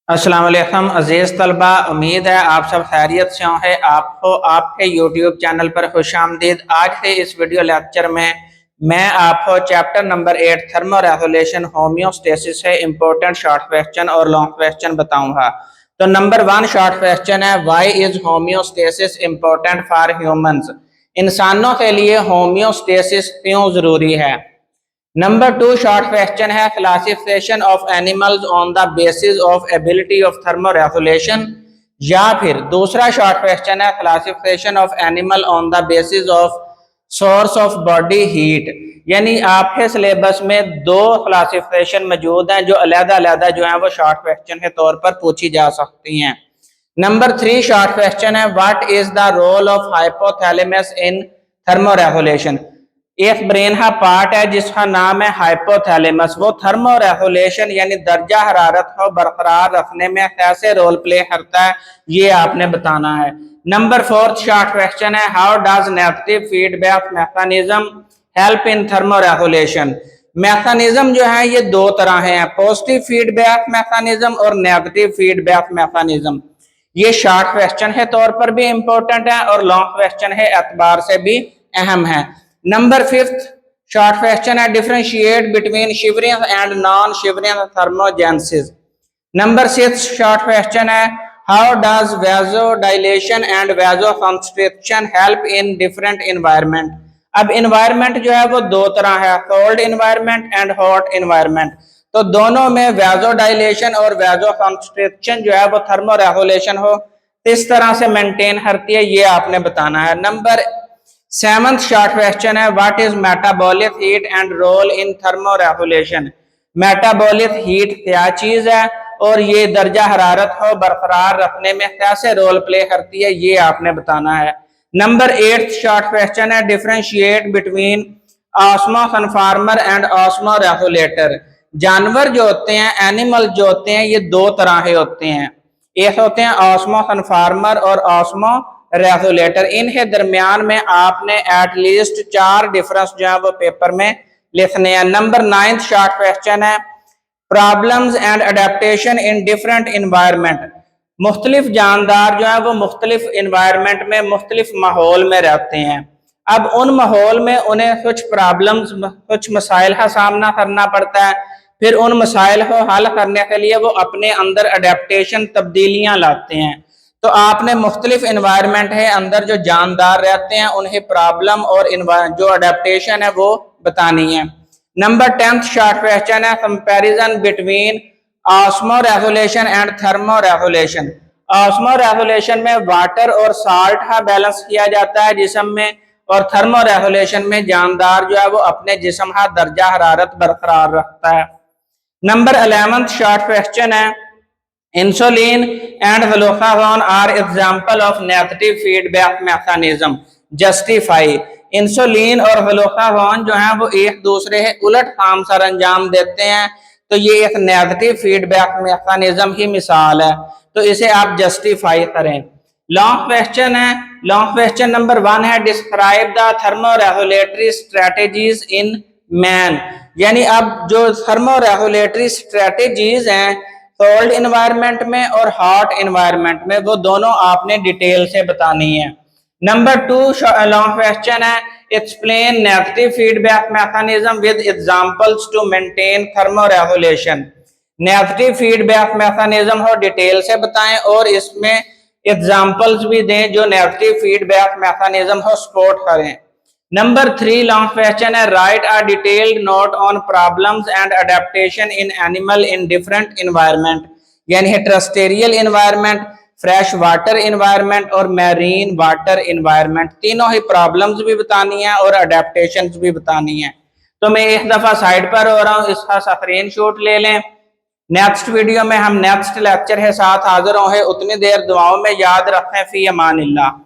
अस्सलाम वालेकुम अजीज़ तलबा, उम्मीद है आप सब खैरियत से होंगे। आपको आपके यूट्यूब चैनल पर खुश आमदीद। आज के इस वीडियो लेक्चर में मैं आपको chapter number 8 thermo regulation homeostasis से इम्पोर्टेंट शॉर्ट क्वेश्चन और लॉन्ग क्वेश्चन बताऊंगा। तो नंबर 1 शॉर्ट क्वेश्चन है, why is homeostasis important for humans? इंसानों के लिए होम्योस्टेसिस क्यों जरूरी है? नंबर 2 शॉर्ट क्वेश्चन है, classification of animals on the basis of ability of thermo regulation. या फिर दूसरा शॉर्ट क्वेश्चन है, classification of animal on the basis of source of body heat. यानी आपके सिलेबस में दो क्लासिफिकेशन मौजूद हैं जो अलग-अलग जो है वो शॉर्ट क्वेश्चन के तौर पर पूछी जा सकती हैं। नंबर 3 शॉर्ट क्वेश्चन है, what is the role of hypothalamus in thermoregulation? एक ब्रेन का पार्ट है जिसका नाम है हाइपोथैलेमस। वो थर्मो रेगुलेशन यानी दर्जा हरारत को बरकरार रखने में कैसे रोल प्ले करता है, ये आपने बताना है। नंबर 4 शॉर्ट क्वेश्चन है, how does negative feedback mechanism help in thermo regulation? Mechanism जो है ये दो तरह हैं, पॉजिटिव फीडबैक मैकेनिज्म और नेगेटिव फीडबैक मैकेनिज्म। ये शॉर्ट क्वेश्चन के तौर पर भी इंपॉर्टेंट है और लॉन्ग क्वेश्चन के एतबार से भी अहम है। नंबर 5 शॉर्ट क्वेश्चन है, differentiate between shivering and non shivering thermogenesis. Number 6 short question है, how does vasodilation and vasoconstriction help in different environment? अब एनवायरनमेंट जो है वो दो तरह है, cold environment and hot environment. तो दोनों में वेजोडाइलेशन और वेजोकंस्ट्रिक्शन जो है वो थर्मो रेगुलेशन हो किस तरह से मेंटेन करती है, ये आपने बताना है। नंबर 7 शॉर्ट क्वेश्चन है, what is metabolic heat and role in thermoregulation? Metabolic heat क्या चीज है और ये दर्जा हरारत को बरकरार रखने में कैसे रोल प्ले करती है, ये आपने बताना है। नंबर 8 शॉर्ट क्वेश्चन है, differentiate between osmo conformer and osmo regulator. जानवर जो होते हैं, एनिमल जो होते हैं, ये दो तरह के होते हैं। एक होते हैं ऑस्मो कन्फॉर्मर और ऑस्मो रेगुलेटर। इनके दरमियान में आपने एटलीस्ट 4 डिफरेंस जो है वो पेपर में लिखने हैं। नंबर 9 शॉर्ट क्वेश्चन है, problems and adaptation in different environment. मुख्तलिफ जानदार जो है वो मुख्तलिफ इन्वायरमेंट में मुख्तलिफ माहौल में रहते हैं। अब उन माहौल में उन्हें कुछ प्रॉब्लम्स कुछ मसाइल का सामना करना पड़ता है, फिर उन मसाइल को हल करने के लिए वो अपने अंदर अडेप्टेशन तब्दीलियां लाते हैं। तो आपने मुख्तलिफ इन्वायरमेंट है अंदर जो जानदार रहते हैं उन्हें प्रॉब्लम और जो अडेप्टेशन है वो बतानी है। नंबर 10 शॉर्ट क्वेश्चन है, comparison between osmo regulation and thermo regulation. Osmo regulation में वाटर और साल्ट का बैलेंस किया जाता है जिस्म में, और थर्मो रेगुलेशन में जानदार जो है वो अपने जिस्म का दर्जा हरारत बरकरार रखता है। नंबर 11 शॉर्ट क्वेश्चन है, insulin and glucagon are example of negative feedback mechanism, justify. Insulin और ग्लूकागोन जो है वो एक दूसरे के उलट काम सर अंजाम देते हैं, तो ये एक नेगेटिव फीडबैक मैकेनिज्म की मिसाल है, तो इसे आप जस्टिफाई करें। लॉन्ग क्वेश्चन है, लॉन्ग क्वेश्चन नंबर 1 है, describe the thermo regulatory strategies in man. यानी अब जो थर्मो रेगुलेटरी स्ट्रेटेजीज हैं कोल्ड इन्वायरमेंट में और हॉट इन्वायरमेंट में, वो दोनों आपने डिटेल से बतानी है। नंबर 2 लॉन्ग क्वेश्चन है, explain negative feedback mechanism with examples to maintain thermoregulation. Negative feedback mechanism हो डिटेल से बताएं और इसमें एग्जांपल्स भी दें जो नेगेटिव फीडबैक मैकेनिज्म हो सपोर्ट करें। नंबर 3 लॉन्ग क्वेश्चन है, write a detailed note on problems and adaptation in animal in different environment. यानी terrestrial environment, fresh water environment और मैरीन वाटर इन्वायरमेंट, तीनों ही प्रॉब्लम्स भी बतानी है और अडेप्टेशन भी बतानी है। तो मैं एक दफा साइड पर हो रहा हूँ, इसका स्क्रीन शॉट ले लें। नेक्स्ट वीडियो में हम नेक्स्ट लेक्चर के साथ हाजिर होंगे। उतनी देर दुआओं में याद रखें। फी अमानिल्लाह।